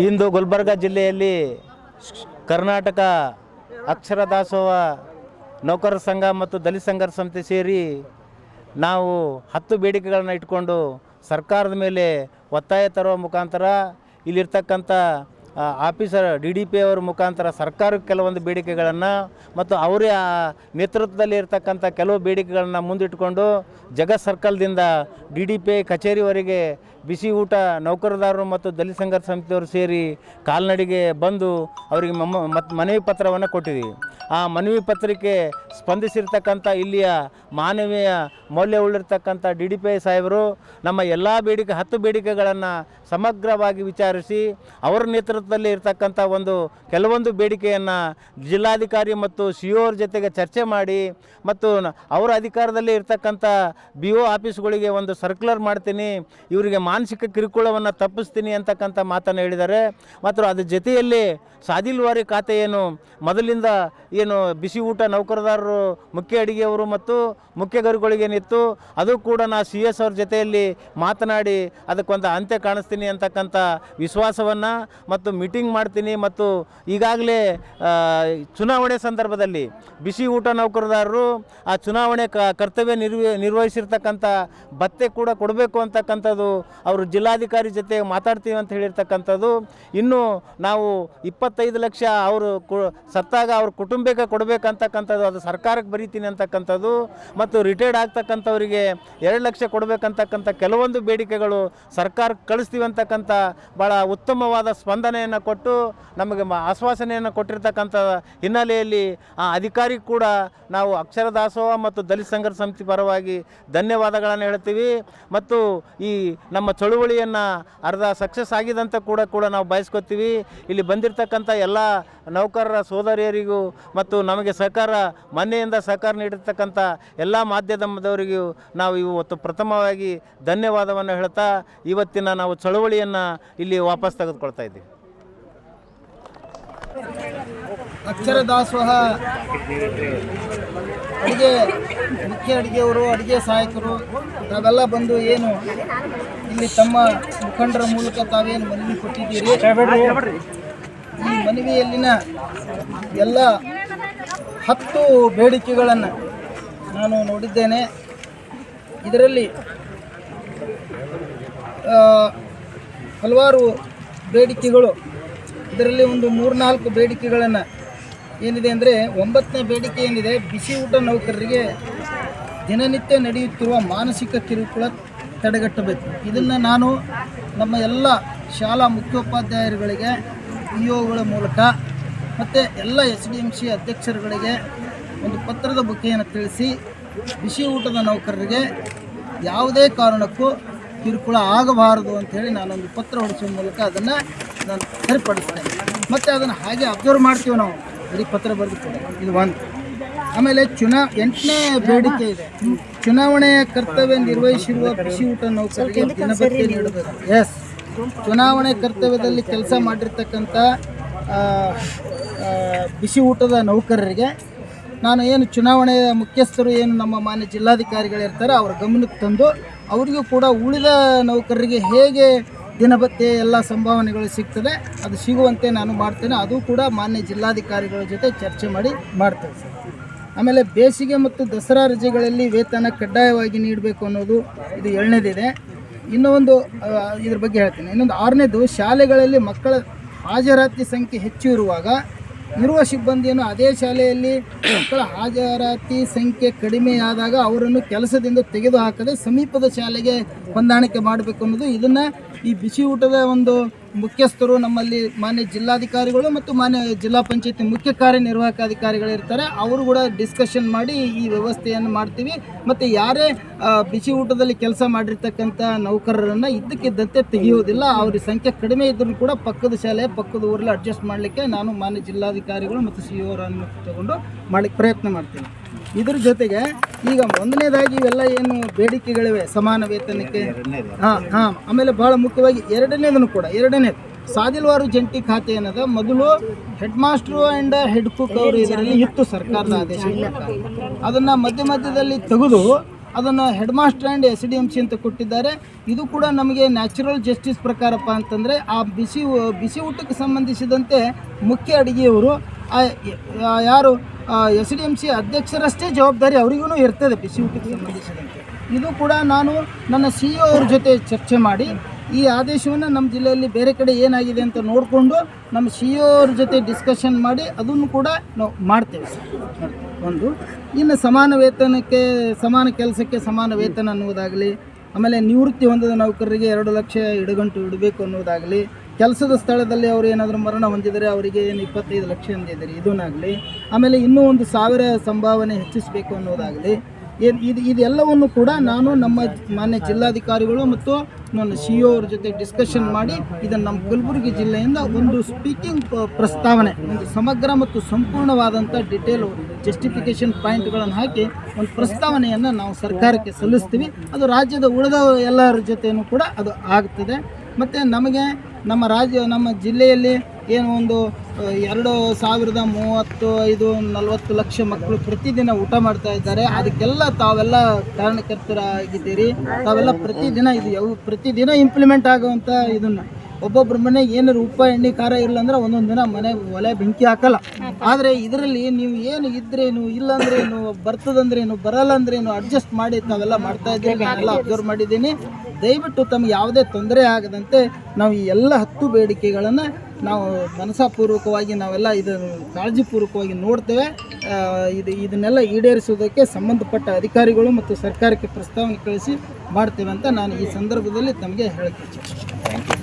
ಇಂದು ಗುಲ್ಬರ್ಗ ಜಿಲ್ಲೆಯಲ್ಲಿ ಕರ್ನಾಟಕ ಅಕ್ಷರ ದಾಸೋಹ ನೌಕರರ ಸಂಘ ಮತ್ತು ದಲಿತ ಸಂಘರ್ಷ ಸಮಿತಿ ಸೇರಿ ನಾವು 10 ಬೇಡಿಕೆಗಳನ್ನು ಇಟ್ಕೊಂಡು ಸರ್ಕಾರದ ಮೇಲೆ ಒತ್ತಾಯ ತರುವ ಮುಖಾಂತರ ಇಲ್ಲಿರ್ತಕ್ಕಂಥ ಆಫೀಸರ್ DDP ಅವರ ಮುಖಾಂತರ ಸರ್ಕಾರಕ್ಕೆ ಕೆಲವೊಂದು ಬೇಡಿಕೆಗಳನ್ನು ಮತ್ತು ಅವರೇ ನೇತೃತ್ವದಲ್ಲಿ ಇರ್ತಕ್ಕಂಥ ಕೆಲವು ಬೇಡಿಕೆಗಳನ್ನು ಮುಂದಿಟ್ಟುಕೊಂಡು ಜಗತ್ ಸರ್ಕಲ್ದಿಂದ DDP ಕಚೇರಿವರೆಗೆ ಬಿಸಿ ಊಟ ನೌಕರದಾರರು ಮತ್ತು ದಲಿತ ಸಂಘರ್ಷ ಸಮಿತಿಯವರು ಸೇರಿ ಕಾಲ್ನಡಿಗೆ ಬಂದು ಅವರಿಗೆ ಮನವಿ ಪತ್ರವನ್ನು ಕೊಟ್ಟಿದ್ದೀವಿ. ಆ ಮನವಿ ಪತ್ರಕ್ಕೆ ಸ್ಪಂದಿಸಿರ್ತಕ್ಕಂಥ ಇಲ್ಲಿಯ ಮಾನವೀಯ ಮೌಲ್ಯವುಳ್ಳಿರ್ತಕ್ಕಂಥ DDP ಸಾಹೇಬರು ನಮ್ಮ ಎಲ್ಲ 10 ಬೇಡಿಕೆಗಳನ್ನು ಸಮಗ್ರವಾಗಿ ವಿಚಾರಿಸಿ ಅವರ ನೇತೃತ್ವದಲ್ಲಿ ಇರ್ತಕ್ಕಂಥ ಕೆಲವೊಂದು ಬೇಡಿಕೆಯನ್ನು ಜಿಲ್ಲಾಧಿಕಾರಿ ಮತ್ತು CO ಅವ್ರ ಜೊತೆಗೆ ಚರ್ಚೆ ಮಾಡಿ ಮತ್ತು ಅವರ ಅಧಿಕಾರದಲ್ಲಿ ಇರ್ತಕ್ಕಂಥ BO ಆಫೀಸ್ಗಳಿಗೆ ಒಂದು ಸರ್ಕ್ಯುಲರ್ ಮಾಡ್ತೀನಿ, ಇವರಿಗೆ ಮಾನಸಿಕ ಕಿರುಕುಳವನ್ನು ತಪ್ಪಿಸ್ತೀನಿ ಅಂತಕ್ಕಂಥ ಮಾತನ್ನು ಹೇಳಿದ್ದಾರೆ. ಮತ್ತು ಅದ್ರ ಜೊತೆಯಲ್ಲಿ ಸಾದಿಲ್ವಾರಿ ಖಾತೆ ಮೊದಲಿಂದ ಬಿಸಿ ಊಟ ನೌಕರದಾರರು ಮುಖ್ಯ ಅಡಿಗೆಯವರು ಮತ್ತು ಮುಖ್ಯ ಗರುಗಳಿಗೇನಿತ್ತು ಅದು ಕೂಡ ನಾ CS ಅವ್ರ ಜೊತೆಯಲ್ಲಿ ಮಾತನಾಡಿ ಅದಕ್ಕೊಂದು ಅಂತ್ಯ ಕಾಣಿಸ್ತೀನಿ ಅಂತಕ್ಕಂಥ ವಿಶ್ವಾಸವನ್ನು ಮತ್ತು ಮೀಟಿಂಗ್ ಮಾಡ್ತೀನಿ. ಮತ್ತು ಈಗಾಗಲೇ ಚುನಾವಣೆ ಸಂದರ್ಭದಲ್ಲಿ ಬಿಸಿ ಊಟ ನೌಕರದಾರರು ಆ ಚುನಾವಣೆ ಕರ್ತವ್ಯ ನಿರ್ವಹಿಸಿರ್ತಕ್ಕಂಥ ಭತ್ಯೆ ಕೂಡ ಕೊಡಬೇಕು ಅಂತಕ್ಕಂಥದ್ದು ಅವರು ಜಿಲ್ಲಾಧಿಕಾರಿ ಜೊತೆ ಮಾತಾಡ್ತೀವಿ ಅಂತ ಹೇಳಿರ್ತಕ್ಕಂಥದ್ದು. ಇನ್ನು ನಾವು 25 ಲಕ್ಷ ಅವರು ಸತ್ತಾಗ ಅವ್ರ ಕುಟುಂಬಕ್ಕೆ ಕೊಡಬೇಕಂತಕ್ಕಂಥದ್ದು ಅದು ಸರ್ಕಾರಕ್ಕೆ ಬರೀತೀನಿ ಅಂತಕ್ಕಂಥದ್ದು ಮತ್ತು ರಿಟೈರ್ಡ್ ಆಗ್ತಕ್ಕಂಥವರಿಗೆ 2 ಲಕ್ಷ ಕೊಡಬೇಕಂತಕ್ಕಂಥ ಕೆಲವೊಂದು ಬೇಡಿಕೆಗಳು ಸರ್ಕಾರಕ್ಕೆ ಕಳಿಸ್ತೀವಿ ಅಂತಕ್ಕಂಥ ಭಾಳ ಉತ್ತಮವಾದ ಸ್ಪಂದನೆಯನ್ನು ಕೊಟ್ಟು ನಮಗೆ ಆಶ್ವಾಸನೆಯನ್ನು ಕೊಟ್ಟಿರ್ತಕ್ಕಂಥ ಹಿನ್ನೆಲೆಯಲ್ಲಿ ಆ ಅಧಿಕಾರಿ ಕೂಡ ನಾವು ಅಕ್ಷರ ದಾಸೋಹ ಮತ್ತು ದಲಿತ ಸಂಘರ್ಷ ಸಮಿತಿ ಪರವಾಗಿ ಧನ್ಯವಾದಗಳನ್ನು ಹೇಳ್ತೀವಿ. ಮತ್ತು ಈ ನಮ್ಮ ಚಳುವಳಿಯನ್ನು ಅರ್ಧ ಸಕ್ಸಸ್ ಆಗಿದಂತ ಕೂಡ ನಾವು ಬಯಸ್ಕೊತೀವಿ. ಇಲ್ಲಿ ಬಂದಿರತಕ್ಕಂಥ ಎಲ್ಲ ನೌಕರರ ಸೋದರಿಯರಿಗೂ ಮತ್ತು ನಮಗೆ ಮೊನ್ನೆಯಿಂದ ಸಹಕಾರ ನೀಡಿರ್ತಕ್ಕಂಥ ಎಲ್ಲ ಮಾಧ್ಯಮದವರಿಗೂ ನಾವು ಇವತ್ತು ಪ್ರಥಮವಾಗಿ ಧನ್ಯವಾದವನ್ನು ಹೇಳ್ತಾ ಇವತ್ತಿನ ನಾವು ಚಳುವಳಿಯನ್ನು ಇಲ್ಲಿ ವಾಪಸ್ ತೆಗೆದುಕೊಳ್ತಾ ಇದ್ದೀವಿ. ಅಕ್ಷರ ದಾಸೋಹ ಅಡುಗೆ ಮುಖ್ಯ ಅಡುಗೆಯವರು ಅಡುಗೆ ಸಹಾಯಕರು ತಾವೆಲ್ಲ ಬಂದು ಇಲ್ಲಿ ತಮ್ಮ ಮುಖಂಡರ ಮೂಲಕ ತಾವೇನು ಮನವಿ ಕೊಟ್ಟಿದ್ದೀರಿ, ಈ ಮನವಿಯಲ್ಲಿನ ಎಲ್ಲ 10 ಬೇಡಿಕೆಗಳನ್ನು ನಾನು ನೋಡಿದ್ದೇನೆ. ಇದರಲ್ಲಿ ಹಲವಾರು ಬೇಡಿಕೆಗಳು, ಇದರಲ್ಲಿ ಒಂದು 3-4 ಬೇಡಿಕೆಗಳನ್ನು ಏನಿದೆ ಅಂದರೆ 9ನೇ ಬೇಡಿಕೆ ಏನಿದೆ, ಬಿಸಿ ಊಟ ನೌಕರರಿಗೆ ದಿನನಿತ್ಯ ನಡೆಯುತ್ತಿರುವ ಮಾನಸಿಕ ಕಿರುಕುಳ ತಡೆಗಟ್ಟಬೇಕು. ಇದನ್ನು ನಾನು ನಮ್ಮ ಎಲ್ಲ ಶಾಲಾ ಮುಖ್ಯೋಪಾಧ್ಯಾಯರುಗಳಿಗೆ POಗಳ ಮೂಲಕ ಮತ್ತು ಎಲ್ಲ SDMC ಅಧ್ಯಕ್ಷರುಗಳಿಗೆ ಒಂದು ಪತ್ರದ ಬುಕ್ಕೆಯನ್ನು ತಿಳಿಸಿ ಬಿಸಿ ಊಟದ ನೌಕರರಿಗೆ ಯಾವುದೇ ಕಾರಣಕ್ಕೂ ಕಿರುಕುಳ ಆಗಬಾರದು ಅಂಥೇಳಿ ನಾನೊಂದು ಪತ್ರ ಹೊಡಿಸುವ ಮೂಲಕ ಅದನ್ನು ನಾನು ಸರಿಪಡಿಸ್ತೇನೆ. ಮತ್ತು ಅದನ್ನು ಹಾಗೆ ಅಬ್ಸರ್ವ್ ಮಾಡ್ತೀವಿ ನಾವು, ಬರೀ ಪತ್ರ ಬರೆದುಕೊಡಿ. ಇದು ಒಂದು. ಆಮೇಲೆ 8ನೇ ಬೇಡಿಕೆ ಇದೆ, ಚುನಾವಣೆಯ ಕರ್ತವ್ಯ ನಿರ್ವಹಿಸಿರುವ ಬಿಸಿ ಊಟ ನೌಕರರಿಗೆ ದಿನಭತ್ಯೆ ನೀಡಬೇಕು. ಚುನಾವಣೆ ಕರ್ತವ್ಯದಲ್ಲಿ ಕೆಲಸ ಮಾಡಿರ್ತಕ್ಕಂಥ ಬಿಸಿ ಊಟದ ನೌಕರರಿಗೆ ನಾನು ಚುನಾವಣೆಯ ಮುಖ್ಯಸ್ಥರು ನಮ್ಮ ಮಾನ್ಯ ಜಿಲ್ಲಾಧಿಕಾರಿಗಳಿರ್ತಾರೆ ಅವರ ಗಮನಕ್ಕೆ ತಂದು ಅವರಿಗೂ ಕೂಡ ಉಳಿದ ನೌಕರರಿಗೆ ಹೇಗೆ ದಿನಭತ್ಯೆ ಎಲ್ಲ ಸಂಭಾವನೆಗಳು ಸಿಗ್ತದೆ ಅದು ಸಿಗುವಂತೆ ನಾನು ಮಾಡ್ತೇನೆ. ಅದು ಕೂಡ ಮಾನ್ಯ ಜಿಲ್ಲಾಧಿಕಾರಿಗಳ ಜೊತೆ ಚರ್ಚೆ ಮಾಡ್ತೇವೆ ಸರ್. ಆಮೇಲೆ ಬೇಸಿಗೆ ಮತ್ತು ದಸರಾ ರಜೆಗಳಲ್ಲಿ ವೇತನ ಕಡ್ಡಾಯವಾಗಿ ನೀಡಬೇಕು ಅನ್ನೋದು ಇದು 7ನೇದಿದೆ. ಇನ್ನೊಂದು ಇದ್ರ ಬಗ್ಗೆ ಹೇಳ್ತೀನಿ. ಇನ್ನೊಂದು 6ನೇದು, ಶಾಲೆಗಳಲ್ಲಿ ಮಕ್ಕಳ ಹಾಜರಾತಿ ಸಂಖ್ಯೆ ಹೆಚ್ಚು ಇರುವಾಗ ಇರುವ ಸಿಬ್ಬಂದಿಯನ್ನು ಅದೇ ಶಾಲೆಯಲ್ಲಿ ಮಕ್ಕಳ ಹಾಜರಾತಿ ಸಂಖ್ಯೆ ಕಡಿಮೆಯಾದಾಗ ಅವರನ್ನು ಕೆಲಸದಿಂದ ತೆಗೆದುಹಾಕದೆ ಸಮೀಪದ ಶಾಲೆಗೆ ಹೊಂದಾಣಿಕೆ ಮಾಡಬೇಕು ಅನ್ನೋದು. ಇದನ್ನು ಈ ಬಿಸಿ ಊಟದ ಮುಖ್ಯಸ್ಥರು ನಮ್ಮಲ್ಲಿ ಮಾನ್ಯ ಜಿಲ್ಲಾಧಿಕಾರಿಗಳು ಮತ್ತು ಮಾನ್ಯ ಜಿಲ್ಲಾ ಪಂಚಾಯತಿ ಮುಖ್ಯ ಕಾರ್ಯನಿರ್ವಾಹಕ ಅಧಿಕಾರಿಗಳಿರ್ತಾರೆ, ಅವರು ಕೂಡ ಡಿಸ್ಕಷನ್ ಮಾಡಿ ಈ ವ್ಯವಸ್ಥೆಯನ್ನು ಮಾಡ್ತೀವಿ. ಮತ್ತು ಯಾರೇ ಬಿಸಿ ಊಟದಲ್ಲಿ ಕೆಲಸ ಮಾಡಿರ್ತಕ್ಕಂಥ ನೌಕರರನ್ನು ಇದ್ದಕ್ಕಿದ್ದಂತೆ ತೆಗೆಯುವುದಿಲ್ಲ. ಅವ್ರ ಸಂಖ್ಯೆ ಕಡಿಮೆ ಇದ್ದರೂ ಕೂಡ ಪಕ್ಕದ ಶಾಲೆ ಪಕ್ಕದ ಊರಲ್ಲಿ ಅಡ್ಜಸ್ಟ್ ಮಾಡಲಿಕ್ಕೆ ನಾನು ಮಾನ್ಯ ಜಿಲ್ಲಾಧಿಕಾರಿಗಳು ಮತ್ತು CO ಅವರನ್ನು ತಗೊಂಡು ಮಾಡಲಿಕ್ಕೆ ಪ್ರಯತ್ನ ಮಾಡ್ತೀನಿ. ಇದ್ರ ಜೊತೆಗೆ ಈಗ 1ನೇದಾಗಿ ಇವೆಲ್ಲ ಬೇಡಿಕೆಗಳಿವೆ, ಸಮಾನ ವೇತನಕ್ಕೆ. ಆಮೇಲೆ ಭಾಳ ಮುಖ್ಯವಾಗಿ 2ನೇದನ್ನು ಕೂಡ, 2ನೇದು ಸಾದಿಲ್ವಾರು ಜಂಟಿ ಖಾತೆ ಏನದ, ಮೊದಲು head master and head cook ಅವರು ಇದರಲ್ಲಿ ಇತ್ತು ಸರ್ಕಾರದ ಆದೇಶ. ಅದನ್ನು ಮಧ್ಯದಲ್ಲಿ ತೆಗೆದು ಅದನ್ನು ಹೆಡ್ ಮಾಸ್ಟರ್ ಆ್ಯಂಡ್ SDMC ಅಂತ ಕೊಟ್ಟಿದ್ದಾರೆ. ಇದು ಕೂಡ ನಮಗೆ ನ್ಯಾಚುರಲ್ ಜಸ್ಟಿಸ್ ಪ್ರಕಾರಪ್ಪ ಅಂತಂದರೆ ಆ ಬಿಸಿ ಊಟಕ್ಕೆ ಸಂಬಂಧಿಸಿದಂತೆ ಮುಖ್ಯ ಅಡುಗೆಯವರು ಯಾರು SDMC ಅಧ್ಯಕ್ಷರಷ್ಟೇ ಜವಾಬ್ದಾರಿ ಅವರಿಗೂ ಇರ್ತದೆ ಬಿಸಿ ಊಟಕ್ಕೆ ಸಂಬಂಧಿಸಿದಂತೆ. ಇದು ಕೂಡ ನಾನು ನನ್ನ CEO ಅವ್ರ ಜೊತೆ ಚರ್ಚೆ ಮಾಡಿ ಈ ಆದೇಶವನ್ನು ನಮ್ಮ ಜಿಲ್ಲೆಯಲ್ಲಿ ಬೇರೆ ಕಡೆ ಏನಾಗಿದೆ ಅಂತ ನೋಡಿಕೊಂಡು ನಮ್ಮ CEO ಅವ್ರ ಜೊತೆ ಡಿಸ್ಕಷನ್ ಮಾಡಿ ಅದನ್ನು ಕೂಡ ನಾವು ಮಾಡ್ತೇವೆ ಸರ್. ಒಂದು ಇನ್ನು ಸಮಾನ ವೇತನಕ್ಕೆ ಸಮಾನ ಕೆಲಸಕ್ಕೆ ಸಮಾನ ವೇತನ ಅನ್ನೋದಾಗಲಿ, ಆಮೇಲೆ ನಿವೃತ್ತಿ ಹೊಂದಿದ ನೌಕರರಿಗೆ 2 ಲಕ್ಷ ಇಡಗಂಟು ಇಡಬೇಕು ಅನ್ನೋದಾಗಲಿ, ಕೆಲಸದ ಸ್ಥಳದಲ್ಲಿ ಅವರು ಏನಾದರೂ ಮರಣ ಹೊಂದಿದರೆ ಅವರಿಗೆ ಏನು 25 ಲಕ್ಷ ಹೊಂದಿದ್ದಾರೆ ಇದನ್ನಾಗಲಿ, ಆಮೇಲೆ ಇನ್ನೂ 1,000 ಸಂಭಾವನೆ ಹೆಚ್ಚಿಸಬೇಕು ಅನ್ನೋದಾಗಲಿ, ಇದೆಲ್ಲವನ್ನು ಕೂಡ ನಾನು ನಮ್ಮ ಮಾನ್ಯ ಜಿಲ್ಲಾಧಿಕಾರಿಗಳು ಮತ್ತು ನನ್ನ CEO ಅವ್ರ ಜೊತೆ ಡಿಸ್ಕಷನ್ ಮಾಡಿ ಇದನ್ನು ನಮ್ಮ ಕಲಬುರಗಿ ಜಿಲ್ಲೆಯಿಂದ ಒಂದು ಸ್ಪೀಕಿಂಗ್ ಪ್ರಸ್ತಾವನೆ, ಒಂದು ಸಮಗ್ರ ಮತ್ತು ಸಂಪೂರ್ಣವಾದಂಥ ಡಿಟೇಲು ಜಸ್ಟಿಫಿಕೇಷನ್ ಪಾಯಿಂಟ್ಗಳನ್ನು ಹಾಕಿ ಒಂದು ಪ್ರಸ್ತಾವನೆಯನ್ನು ನಾವು ಸರ್ಕಾರಕ್ಕೆ ಸಲ್ಲಿಸ್ತೀವಿ. ಅದು ರಾಜ್ಯದ ಉಳಿದ ಎಲ್ಲರ ಜೊತೆಯೂ ಕೂಡ ಅದು ಆಗ್ತದೆ. ಮತ್ತು ನಮಗೆ ನಮ್ಮ ಜಿಲ್ಲೆಯಲ್ಲಿ ಏನು ಒಂದು 2,035-40 ಲಕ್ಷ ಮಕ್ಕಳು ಪ್ರತಿದಿನ ಊಟ ಮಾಡ್ತಾ ಇದ್ದಾರೆ. ಅದಕ್ಕೆಲ್ಲ ತಾವೆಲ್ಲ ಕಾರಣಕರ್ತರಾಗಿದ್ದೀರಿ. ತಾವೆಲ್ಲ ಪ್ರತಿದಿನ ಇಂಪ್ಲಿಮೆಂಟ್ ಆಗುವಂಥ ಇದನ್ನು ಒಬ್ಬೊಬ್ಬರ ಮನೆಗೆ ಏನಾರು ಉಪ್ಪ ಎಣ್ಣೆ ಖಾರ ಇಲ್ಲ ಅಂದ್ರೆ ಒಂದೊಂದು ದಿನ ಮನೆ ಒಲೆ ಬೆಂಕಿ ಹಾಕಲ್ಲ. ಆದರೆ ಇದರಲ್ಲಿ ನೀವು ಏನು ಇದ್ರೇನು ಇಲ್ಲಾಂದ್ರೇನು ಬರ್ತದಂದ್ರೇನು ಬರಲ್ಲ ಅಂದ್ರೇನು ಅಡ್ಜಸ್ಟ್ ಮಾಡಿ ತಾವೆಲ್ಲ ಮಾಡ್ತಾ ಇದ್ದೀರಿ. ನಾನೆಲ್ಲ ಅಬ್ಸರ್ವ್ ಮಾಡಿದ್ದೀನಿ. ದಯವಿಟ್ಟು ತಮಗೆ ಯಾವುದೇ ತೊಂದರೆ ಆಗದಂತೆ ನಾವು ಈ ಎಲ್ಲ 10 ಬೇಡಿಕೆಗಳನ್ನು ನಾವು ಮನಸಾಪೂರ್ವಕವಾಗಿ ನಾವೆಲ್ಲ ಇದನ್ನು ಕಾಳಜಿಪೂರ್ವಕವಾಗಿ ನೋಡ್ತೇವೆ. ಇದನ್ನೆಲ್ಲ ಈಡೇರಿಸೋದಕ್ಕೆ ಸಂಬಂಧಪಟ್ಟ ಅಧಿಕಾರಿಗಳು ಮತ್ತು ಸರ್ಕಾರಕ್ಕೆ ಪ್ರಸ್ತಾವನೆ ಕಳಿಸಿ ಮಾಡ್ತೇವೆ ಅಂತ ನಾನು ಈ ಸಂದರ್ಭದಲ್ಲಿ ತಮಗೆ ಹೇಳಕ್ಕೆ ಇಚ್ಛೆ. Thank you.